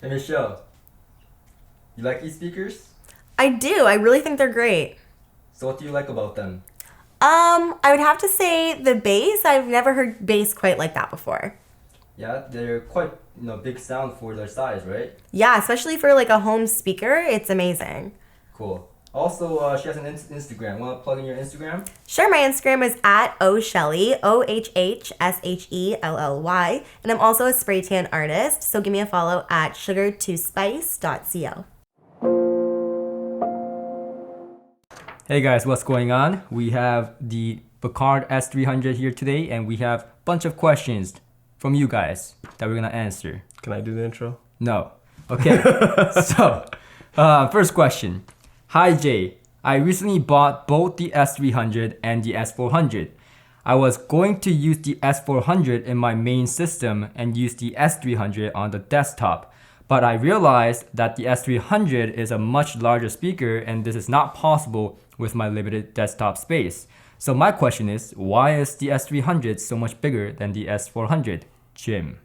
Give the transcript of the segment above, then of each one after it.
Hey Michelle, you like these speakers? I do. I really think they're great. So what do you like about them? I would have to say the bass. I've never heard bass quite like that before. Yeah, they're quite big sound for their size, right? Yeah, especially for like a home speaker, it's amazing. Cool. Also, she has an Instagram. Want to plug in your Instagram? Sure, my Instagram is at ohshelley, OHHSHELLY, and I'm also a spray tan artist, so give me a follow at sugar2spice.co. Hey guys, what's going on? We have the Buchardt S300 here today, and we have a bunch of questions from you guys that we're gonna answer. Can I do the intro? No. Okay. So, first question. Hi Jay, I recently bought both the S300 and the S400. I was going to use the S400 in my main system and use the S300 on the desktop, but I realized that the S300 is a much larger speaker and this is not possible with my limited desktop space. So my question is, why is the S300 so much bigger than the S400? Jim.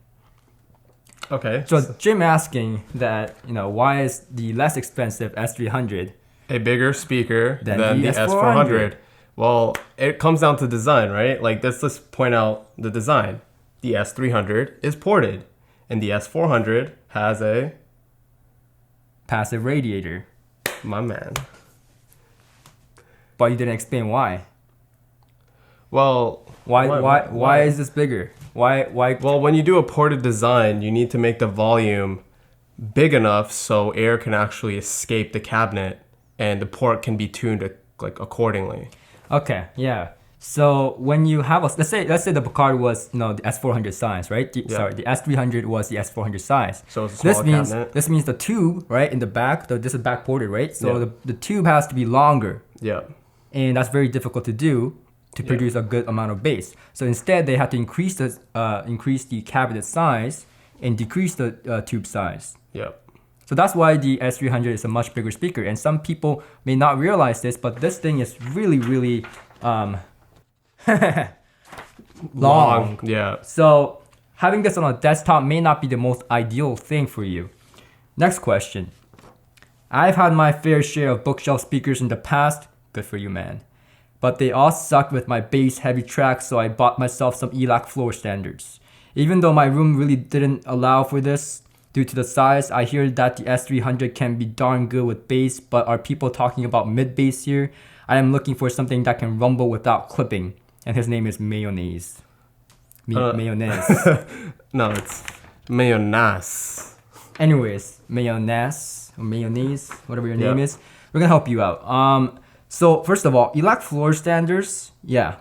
Okay. So Jim asking that, why is the less expensive S300 a bigger speaker than than the the S400? S400? Well, it comes down to design, right? Like, let's point out the design. The S300 is ported, and the S400 has a... passive radiator. My man. But you didn't explain why. Well... Why is this bigger? Why? Well, when you do a ported design, you need to make the volume big enough so air can actually escape the cabinet, and the port can be tuned accordingly. Okay, yeah. So when you have let's say the Buchardt was the S400 size, right? Sorry, the S300 was the S400 size. So it's a smaller cabinet. This means the tube, right, in the back, this is back ported, right? So the tube has to be longer. Yeah. And that's very difficult to do to produce a good amount of bass. So instead, they have to increase the cabinet size and decrease the tube size. Yeah. So that's why the S300 is a much bigger speaker. And some people may not realize this, but this thing is really, really long. Yeah. So having this on a desktop may not be the most ideal thing for you. Next question. I've had my fair share of bookshelf speakers in the past. Good for you, man. But they all sucked with my bass heavy tracks, so I bought myself some ELAC floor standards. Even though my room really didn't allow for this, due to the size, I hear that the S300 can be darn good with bass, but are people talking about mid bass here? I am looking for something that can rumble without clipping. And his name is Mayonnaise. Mayonnaise. No, it's mayonnaise. Anyways, Mayonnaise, or Mayonnaise, whatever your name is, we're gonna help you out. So first of all, ELAC floor standards,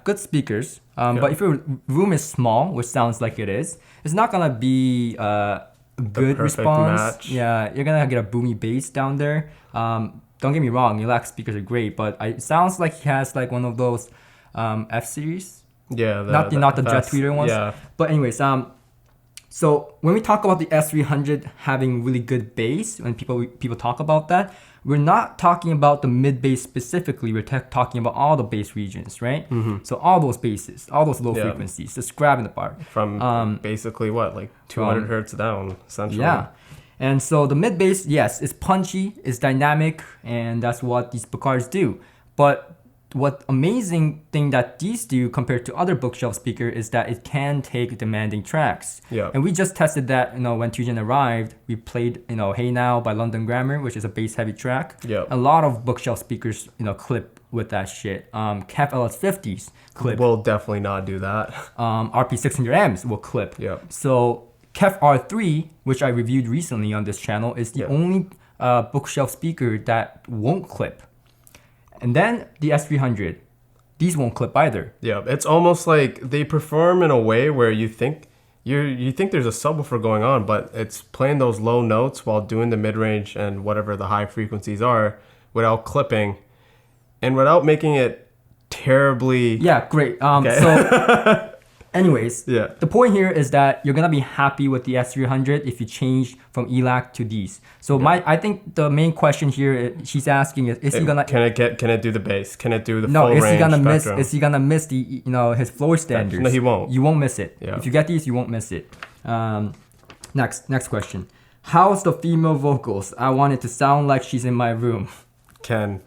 good speakers. But if your room is small, which sounds like it is, it's not gonna be good response. Match. Yeah, you're gonna get a boomy bass down there. Don't get me wrong, ELAC speakers are great, but it sounds like he has like one of those F series. Yeah, not the jet tweeter ones. Yeah. But anyways, so when we talk about the S300 having really good bass, when people talk about that, we're not talking about the mid bass specifically. We're talking about all the bass regions, right? Mm-hmm. So all those basses, all those low frequencies, just grabbing the part. From basically like 200 hertz down, essentially. Yeah. And so the mid bass, yes, it's punchy, it's dynamic, and that's what these Bucardts do. But what amazing thing that these do compared to other bookshelf speaker is that it can take demanding tracks. Yeah. And we just tested that, when Tujan arrived, we played, Hey Now by London Grammar, which is a bass heavy track. Yeah. A lot of bookshelf speakers, clip with that shit. Kef R3's clip. We'll definitely not do that. RP600Ms will clip. Yeah. So Kef R3, which I reviewed recently on this channel, is the only bookshelf speaker that won't clip. And then the S300, these won't clip either. Yeah, it's almost like they perform in a way where you think there's a subwoofer going on, but it's playing those low notes while doing the mid-range and whatever the high frequencies are without clipping and without making it terribly... Yeah, great. So anyways, the point here is that you're going to be happy with the S300 if you change from ELAC to these. So I think the main question here she's asking is he gonna can it do the bass? Can it do the no? full Is range he gonna spectrum? miss? Is he gonna miss the his floor standards? No, he won't. You won't miss it. Yeah. If you get these, you won't miss it. Next question. How's the female vocals? I want it to sound like she's in my room. Ken.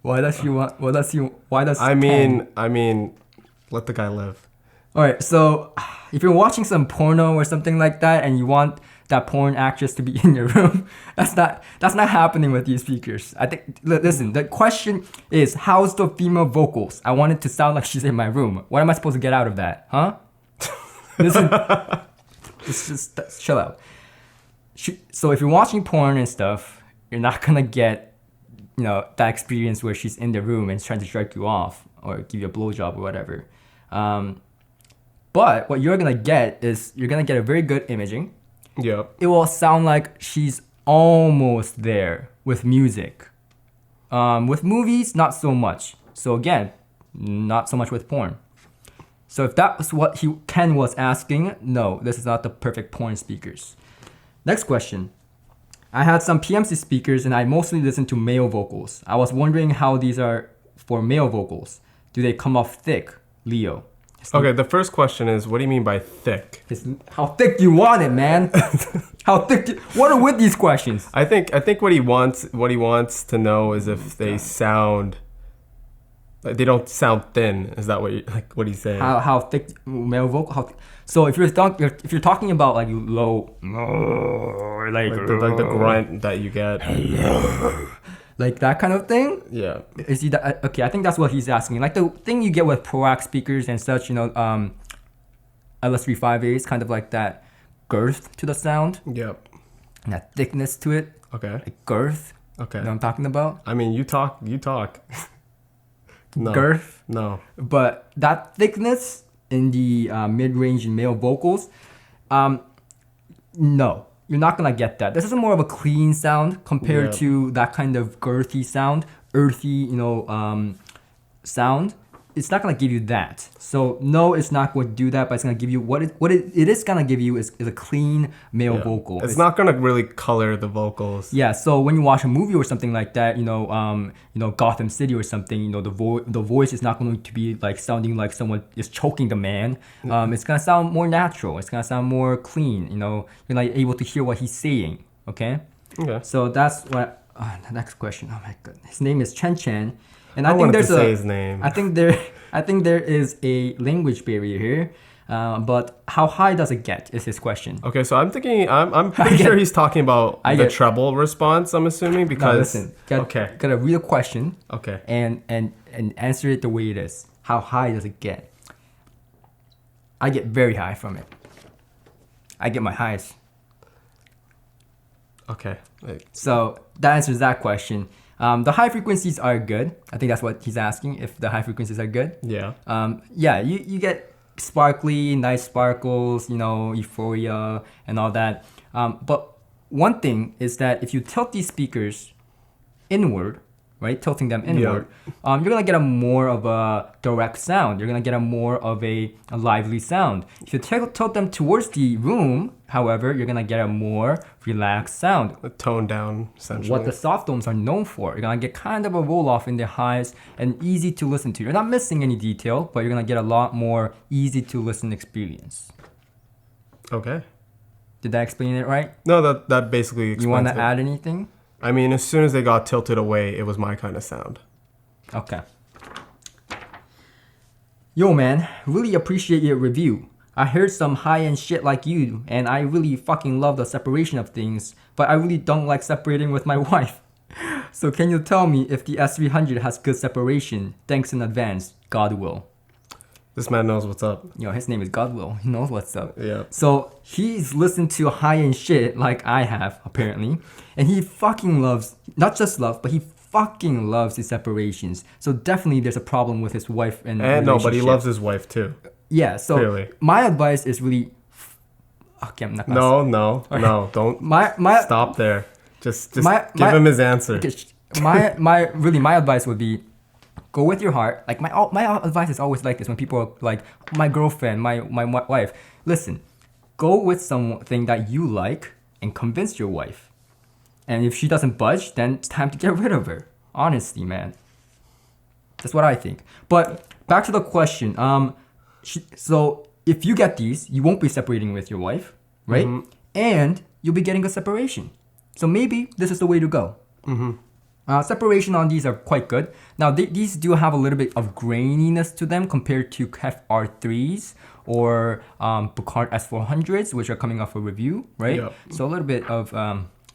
Why does she want? I mean, let the guy live. All right, so if you're watching some porno or something like that, and you want that porn actress to be in your room, that's not happening with these speakers. I think. Listen, the question is, how's the female vocals? I want it to sound like she's in my room. What am I supposed to get out of that, huh? Listen, just chill out. So if you're watching porn and stuff, you're not gonna get, that experience where she's in the room and trying to jerk you off or give you a blowjob or whatever. But what you're gonna get is you're gonna get a very good imaging. Yep. It will sound like she's almost there with music. With movies, not so much. So again, not so much with porn. So if that was what Ken was asking, no, this is not the perfect porn speakers. Next question. I had some PMC speakers and I mostly listened to male vocals. I was wondering how these are for male vocals. Do they come off thick, Leo? Okay, the first question is, what do you mean by thick? How thick do you want it, man? How thick? What are with these questions? I think what he wants to know is if they sound like they don't sound thin. Is that what he's saying? How thick male vocal? So if you're talking about like low, like the grunt that you get, like that kind of thing. Yeah. Is he that? Okay, I think that's what he's asking. Like the thing you get with ProAct speakers and such, LS358 is kind of like that girth to the sound. Yep. And that thickness to it. Okay. Like girth. Okay. You know what I'm talking about? I mean, you talk. No. Girth. No. But that thickness in the mid-range male vocals, no, you're not gonna get that. This is more of a clean sound compared to that kind of girthy sound, earthy, sound. It's not gonna give you that. So no, it's not going to do that, but it's gonna give you what it is gonna give you is a clean male vocal. It's not gonna really color the vocals. Yeah. So when you watch a movie or something like that, Gotham City or something, the voice is not going to be like sounding like someone is choking the man. It's gonna sound more natural. It's gonna sound more clean. You're like able to hear what he's saying. Okay. Okay. So that's what. The next question. Oh my goodness. His name is Chen Chen. And I think wanted there's to say his name. I think there is a language barrier here, but how high does it get? Is his question. Okay, so I'm thinking I'm pretty sure he's talking about the treble response. I'm assuming because no, listen, gotta read a question. Okay. And answer it the way it is. How high does it get? I get very high from it. I get my highs. Okay. So that answers that question. The high frequencies are good. I think that's what he's asking, if the high frequencies are good. Yeah. You get sparkly, nice sparkles, euphoria and all that. But one thing is that if you tilt these speakers inward, right, tilting them inward, you're going to get a more of a direct sound. You're going to get a more of a lively sound. If you tilt them towards the room, however, you're going to get a more relaxed sound. A tone down, essentially. What the soft domes are known for. You're going to get kind of a roll-off in the highs and easy to listen to. You're not missing any detail, but you're going to get a lot more easy to listen experience. Okay. Did that explain it right? No, that basically explains it. You want to add anything? I mean, as soon as they got tilted away, it was my kind of sound. Okay. Yo, man, really appreciate your review. I heard some high-end shit like you, and I really fucking love the separation of things, but I really don't like separating with my wife. So can you tell me if the S300 has good separation? Thanks in advance. God will. This man knows what's up. His name is Godwill. He knows what's up. Yeah. So he's listened to high-end shit like I have, apparently. And he fucking loves, not just love, but he fucking loves his separations. So definitely there's a problem with his wife and no, but he loves his wife too. Yeah, so clearly. My advice is really... Okay, I'm not gonna No, don't stop there. Just give him his answer. My advice would be, go with your heart. Like my advice is always like this when people are like, my girlfriend, my wife. Listen, go with something that you like and convince your wife. And if she doesn't budge, then it's time to get rid of her. Honestly, man. That's what I think. But back to the question. So if you get these, you won't be separating with your wife, right? And you'll be getting a separation. So maybe this is the way to go. Separation on these are quite good. Now, these do have a little bit of graininess to them compared to Kef R3s or Buchardt S300s, which are coming off a review, right? Yep. So a little bit of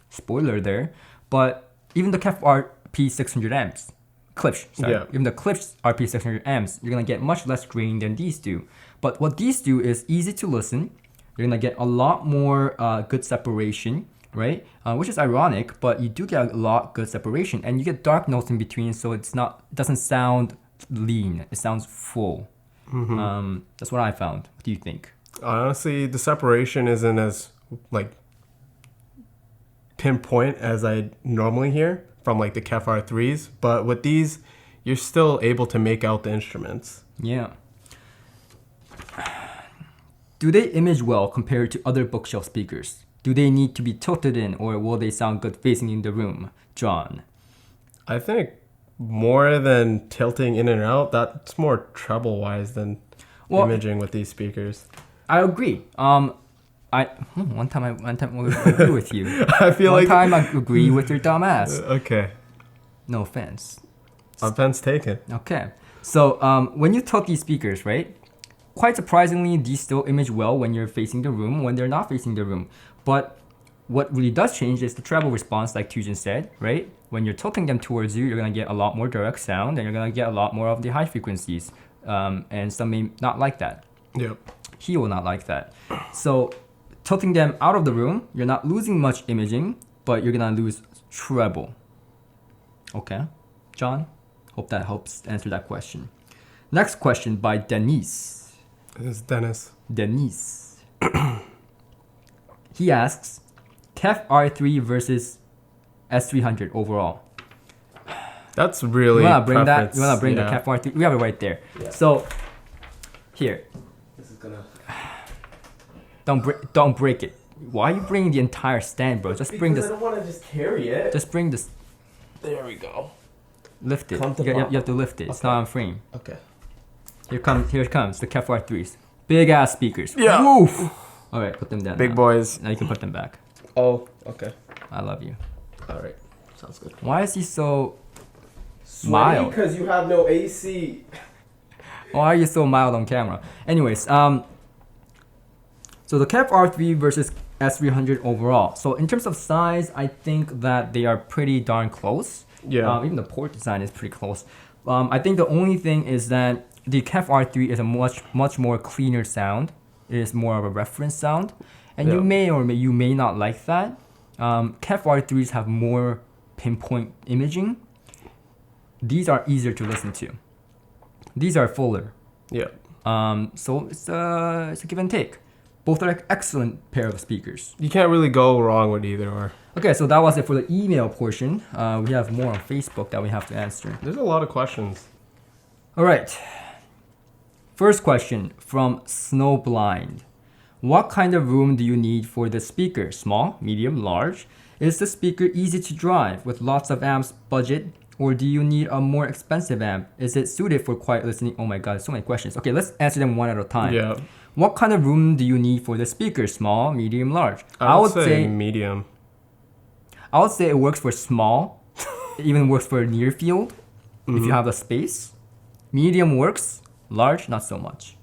spoiler there. But even the Kef RP600 amps, Klipsch, sorry. Yeah. Even the Klipsch RP600 amps, you're going to get much less grain than these do. But what these do is easy to listen. You're going to get a lot more good separation, right? Which is ironic, but you do get a lot good separation. And you get dark notes in between, so it doesn't sound lean. It sounds full. That's what I found. What do you think? Honestly, the separation isn't as like pinpoint as I normally hear from like the Kef R3s, but with these, you're still able to make out the instruments. Yeah. Do they image well compared to other bookshelf speakers? Do they need to be tilted in, or will they sound good facing in the room? John. I think more than tilting in and out, that's more treble wise than imaging with these speakers. I agree. One time I agree with you. I feel One like time I agree with your dumb ass. Okay. No offense. Offense taken. Okay. So when you tilt these speakers, right? Quite surprisingly, these still image well when you're facing the room, when they're not facing the room. But what really does change is the treble response, like Tujin said, right? When you're tilting them towards you, you're going to get a lot more direct sound, and you're going to get a lot more of the high frequencies. And some may not like that. Yep. He will not like that. So tilting them out of the room, you're not losing much imaging, but you're going to lose treble. Okay. John, hope that helps answer that question. Next question by Denise. This is Dennis. Denise. He asks, Kef R3 versus S300 overall. That's really You wanna bring preference. the Yeah. Kef R3? We have it right there. Yeah. So here, This is gonna. don't break it. Why are you bringing the entire stand, bro? Just bring this. I don't want to just carry it. Just bring this. There we go. Lift it. Come to You bottom. have to lift it. It's Okay. not on frame. Okay. Here it comes. The Kef R3s. Big ass speakers. Yeah. Woof. All right, put them down. Big now. boys. Now you can put them back. Oh, okay. I love you. All right. Sounds good. Why is he so mild? Because you have no AC. Why are you so mild on camera? Anyways, so the Kef R3 versus S300 overall. So in terms of size, I think that they are pretty darn close. Yeah. Even the port design is pretty close. I think the only thing is that the Kef R3 is a much more cleaner sound. It is more of a reference sound. And you may not like that. Kef R3s have more pinpoint imaging. These are easier to listen to. These are fuller. Yeah. So it's a give and take. Both are an excellent pair of speakers. You can't really go wrong with either or. Okay, so that was it for the email portion. We have more on Facebook that we have to answer. There's a lot of questions. All right. First question from Snowblind. What kind of room do you need for the speaker? Small, medium, large? Is the speaker easy to drive with lots of amps budget? Or do you need a more expensive amp? Is it suited for quiet listening? Oh my god, so many questions. Okay, let's answer them one at a time. Yeah. What kind of room do you need for the speaker? Small, medium, large? I would say medium. I would say it works for small. It even works for near field if you have the space. Medium works. Large, not so much.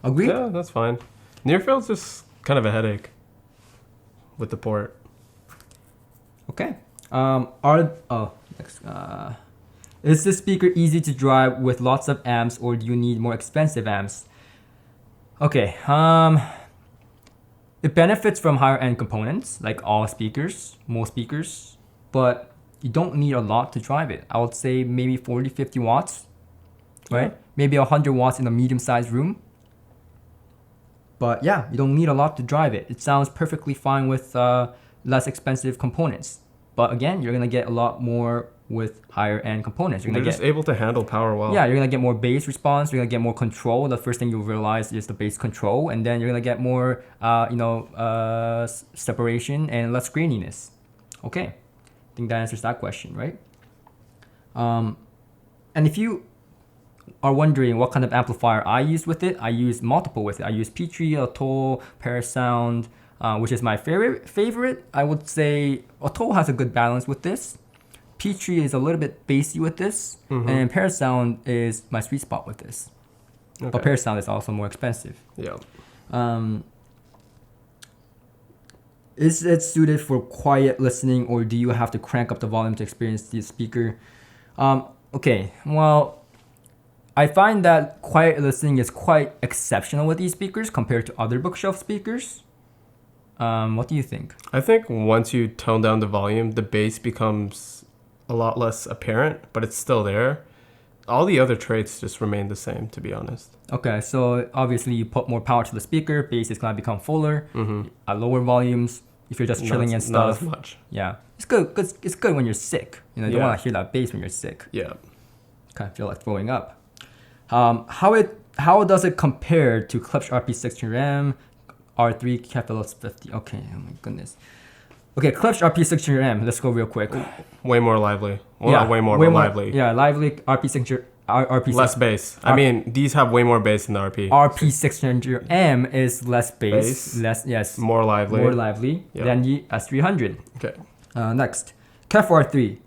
Agree? Yeah, that's fine. Near field's just kind of a headache with the port. Okay. Is the speaker easy to drive with lots of amps, or do you need more expensive amps? Okay. It benefits from higher end components, like all speakers, most speakers, but you don't need a lot to drive it. I would say maybe 40, 50 watts, right? Yeah. Maybe 100 watts in a medium sized room. But yeah, you don't need a lot to drive it. It sounds perfectly fine with less expensive components. But again, you're gonna get a lot more with higher end components. You're They're gonna just able to handle power well. yeah, you're gonna get more bass response. You're gonna get more control. The first thing you'll realize is the bass control, and then you're gonna get more, separation and less graininess. Okay, I think that answers that question, right? And if you are wondering what kind of amplifier I use with it, I use multiple with it. I use Petrie, Atoll, Parasound, which is my favorite. I would say Atoll has a good balance with this. Petrie is a little bit bassy with this, and Parasound is my sweet spot with this. Okay. But Parasound is also more expensive. Yeah. Is it suited for quiet listening, or do you have to crank up the volume to experience the speaker? Okay, well, I find that quiet listening is quite exceptional with these speakers compared to other bookshelf speakers. What do you think? I think once you tone down the volume, the bass becomes a lot less apparent, but it's still there. All the other traits just remain the same, to be honest. Okay, so obviously you put more power to the speaker, bass is gonna become fuller at lower volumes. If you're just chilling and stuff, not as much. Yeah, it's good. It's good when you're sick. You know, you don't want to hear that bass when you're sick. Yeah, kind of feel like throwing up. How does it compare to Klipsch RP600M, R3, Kef R3? Okay, oh my goodness. Okay, Klipsch RP600M. Let's go real quick. Way more lively. Well, not way more, but lively. Yeah, lively. RP600. Less bass. I mean, these have way more bass than the RP. RP600M is less bass. Less, more lively. More lively than the S300. Okay. Next, Kef R3.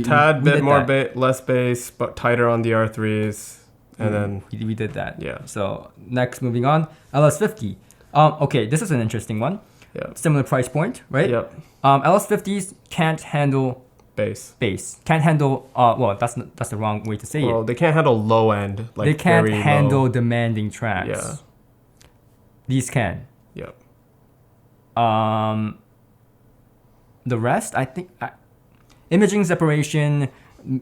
Tad bit more less bass, but tighter on the R3s. And then we did that. Yeah. So next, moving on, LS50. Okay, this is an interesting one. Yeah. Similar price point, right? Yep. LS50s can't handle bass. Can't handle. Well, that's the wrong way to say it. Well, they can't handle low end. Like they can't very handle low. demanding tracks. Yeah. These can. Yep. The rest, I think, imaging separation,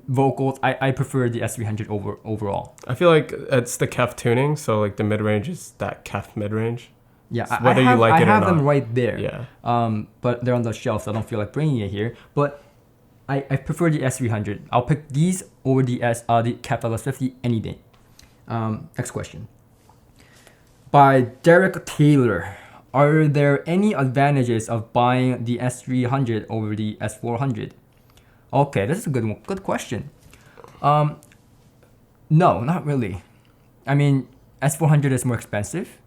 vocals. I prefer the S300 overall. I feel like it's the Kef tuning, so like the mid range is that Kef mid range. Yeah, so whether you like it or not. I have them right there. Yeah. But they're on the shelf, so I don't feel like bringing it here. But I prefer the S300. I'll pick these over the Kef LS50 any day. Next question. By Derek Taylor. Are there any advantages of buying the S300 over the S400? Okay, this is a good question. No, not really. I mean, S400 is more expensive,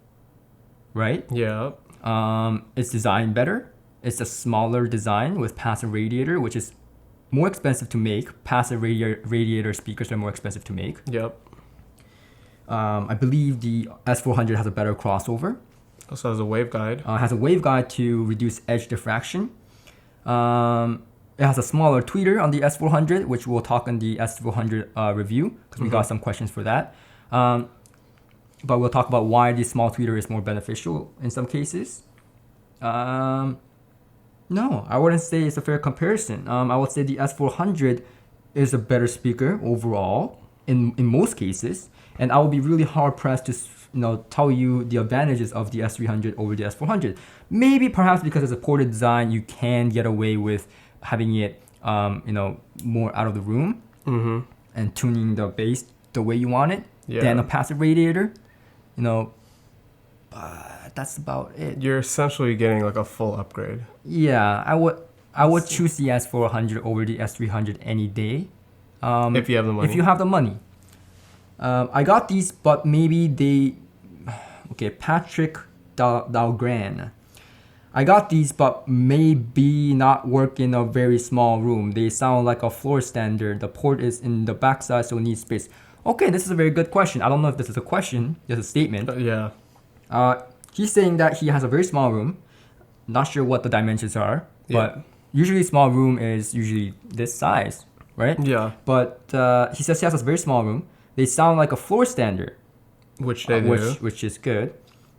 right? Yeah. It's designed better. It's a smaller design with passive radiator, which is more expensive to make. Passive radiator speakers are more expensive to make. Yep. I believe the S400 has a better crossover. Also has a waveguide. Has a waveguide to reduce edge diffraction. It has a smaller tweeter on the S400, which we'll talk in the S400 review, because we got some questions for that. But we'll talk about why the small tweeter is more beneficial in some cases. No, I wouldn't say it's a fair comparison. I would say the S400 is a better speaker overall in most cases, and I will be really hard pressed to tell you the advantages of the S300 over the S400. Maybe perhaps because it's a ported design, you can get away with having it more out of the room and tuning the bass the way you want it than a passive radiator. That's about it. You're essentially getting like a full upgrade. Yeah, I would choose the S400 over the S300 any day. If you have the money. If you have the money. I got these, but maybe they... Okay, Patrick Dahlgren. I got these, but maybe not work in a very small room. They sound like a floor standard. The port is in the backside, so it needs space. Okay, this is a very good question. I don't know if this is a question, just a statement. Yeah. He's saying that he has a very small room. Not sure what the dimensions are, but usually small room is usually this size, right? Yeah. But he says he has a very small room. They sound like a floor standard. Which they do. Which is good.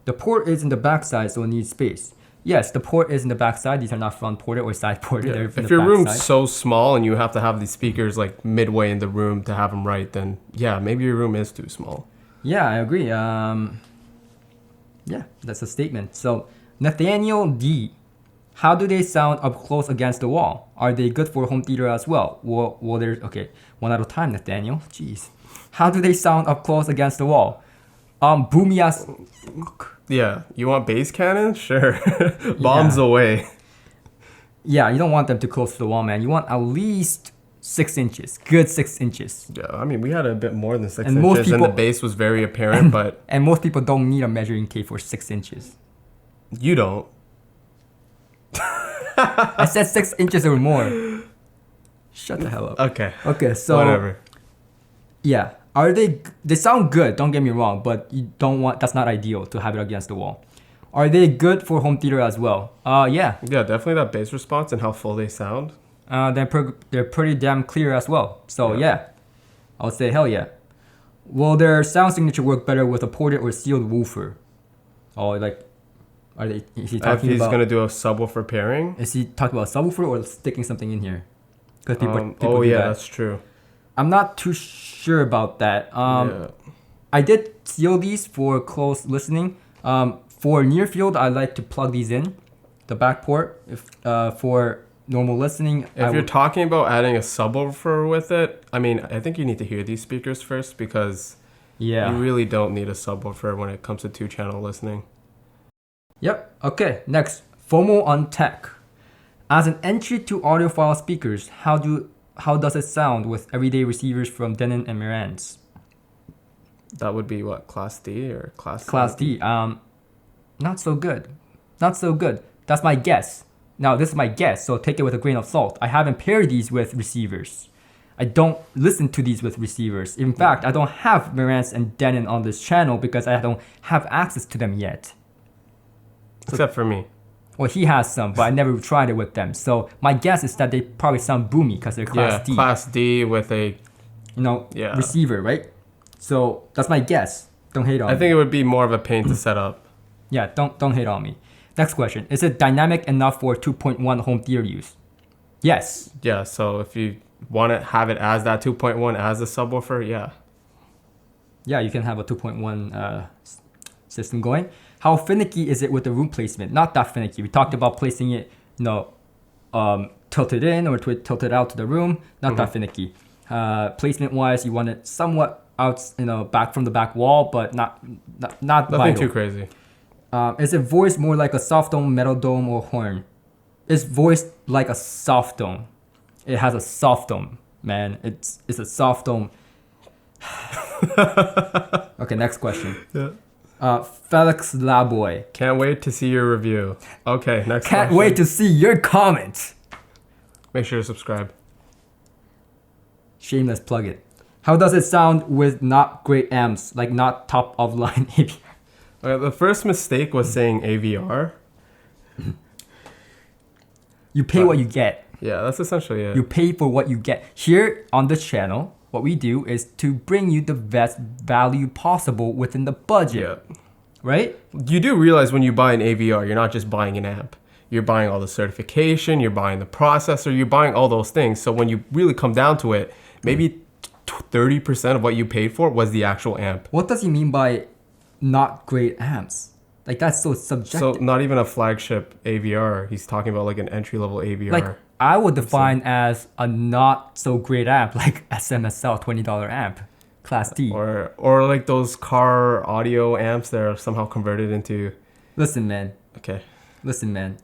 The port is in the backside, so it needs space. Yes, the port is in the backside. These are not front ported or side ported. Yeah. If your room's so small and you have to have these speakers like midway in the room to have them right, then yeah, maybe your room is too small. Yeah, I agree. Yeah, that's a statement. So Nathaniel D. How do they sound up close against the wall? Are they good for home theater as well? Well, there's one at a time, Nathaniel. Jeez. How do they sound up close against the wall? Boomias. Yeah, you want bass cannon? Sure. Bombs away. Yeah, you don't want them too close to the wall, man. You want at least 6 inches. Good 6 inches. Yeah, I mean, we had a bit more than 6 And most inches, and the people- bass was very apparent, but And most people don't need a measuring tape for 6 inches. you don't. I said 6 inches or more. Shut the hell up. Okay. Okay, so Whatever. yeah, are they sound good, don't get me wrong, but you don't want, that's not ideal to have it against the wall. Are they good for home theater as well? Yeah. Yeah, definitely that bass response and how full they sound. They're pretty damn clear as well. So Yeah. yeah, I would say hell yeah. Will their sound signature work better with a ported or sealed woofer? Oh, like, is he If talking he's about? gonna do a subwoofer pairing. Is he talking about subwoofer or sticking something in here? Because people Oh do yeah, that. that's true. I'm not too sure about that. Yeah. I did seal these for close listening. For near field, I like to plug these in, the back port. If for normal listening, If you're talking about adding a subwoofer with it, I mean, I think you need to hear these speakers first because yeah. you really don't need a subwoofer when it comes to 2-channel listening. Yep. Okay. Next, FOMO on tech. As an entry to audiophile speakers, how does it sound with everyday receivers from Denon and Marantz? That would be what, Class D or Class C? Class D. Not so good. Not so good. That's my guess. Now, this is my guess, so take it with a grain of salt. I haven't paired these with receivers. I don't listen to these with receivers. In fact, I don't have Marantz and Denon on this channel because I don't have access to them yet. Except for me. Well, he has some, but I never tried it with them. So my guess is that they probably sound boomy because they're Class D. Class D with a... Yeah. Receiver, right? So that's my guess. Don't hate on me. I think it would be more of a pain to set up. Yeah, don't hate on me. Next question. Is it dynamic enough for 2.1 home theater use? Yes. Yeah, so if you want to have it as that 2.1 as a subwoofer, yeah. Yeah, you can have a 2.1 system going. How finicky is it with the room placement? Not that finicky. We talked about placing it, tilted in or tilted out to the room. Not that finicky. Placement wise, you want it somewhat out, back from the back wall, but not Nothing vital. too crazy. Is it voiced more like a soft dome, metal dome, or horn? It's voiced like a soft dome. It has a soft dome, man. It's a soft dome. Okay, next question. Yeah. Felix Laboy. Can't wait to see your review. Okay, next Can't question. wait to see your comment. Make sure to subscribe. Shameless plug it. How does it sound with not great amps, like not top of line AV? Okay, the first mistake was saying AVR. You pay what you get. Yeah, that's essentially it. You pay for what you get. Here on this channel, what we do is to bring you the best value possible within the budget. Yeah. Right? You do realize when you buy an AVR, you're not just buying an amp. You're buying all the certification, you're buying the processor, you're buying all those things. So when you really come down to it, maybe 30% of what you paid for was the actual amp. What does he mean by not great amps? Like, that's so subjective. So not even a flagship AVR. He's talking about like an entry-level AVR. Like, I would define as a not so great amp, like SMSL $20 amp, Class D. Or like those car audio amps that are somehow converted into... Listen, man. Okay. Listen, man.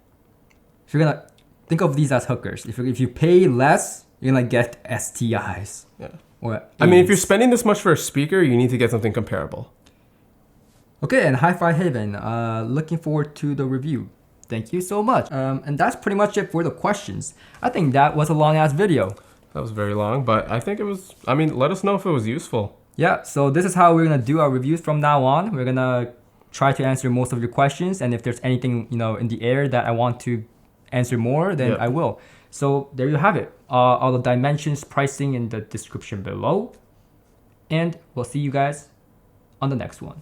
If you're gonna think of these as hookers, if you pay less, you're gonna get STIs. Yeah. Or I mean, if you're A's. spending this much for a speaker, you need to get something comparable. Okay, and Hi-Fi Haven, looking forward to the review. Thank you so much. And that's pretty much it for the questions. I think that was a long-ass video. That was very long, but I think it was... I mean, let us know if it was useful. Yeah, so this is how we're gonna do our reviews from now on. We're gonna try to answer most of your questions, and if there's anything, in the air that I want to answer more, then Yep. I will. So there you have it. All the dimensions, pricing in the description below. And we'll see you guys on the next one.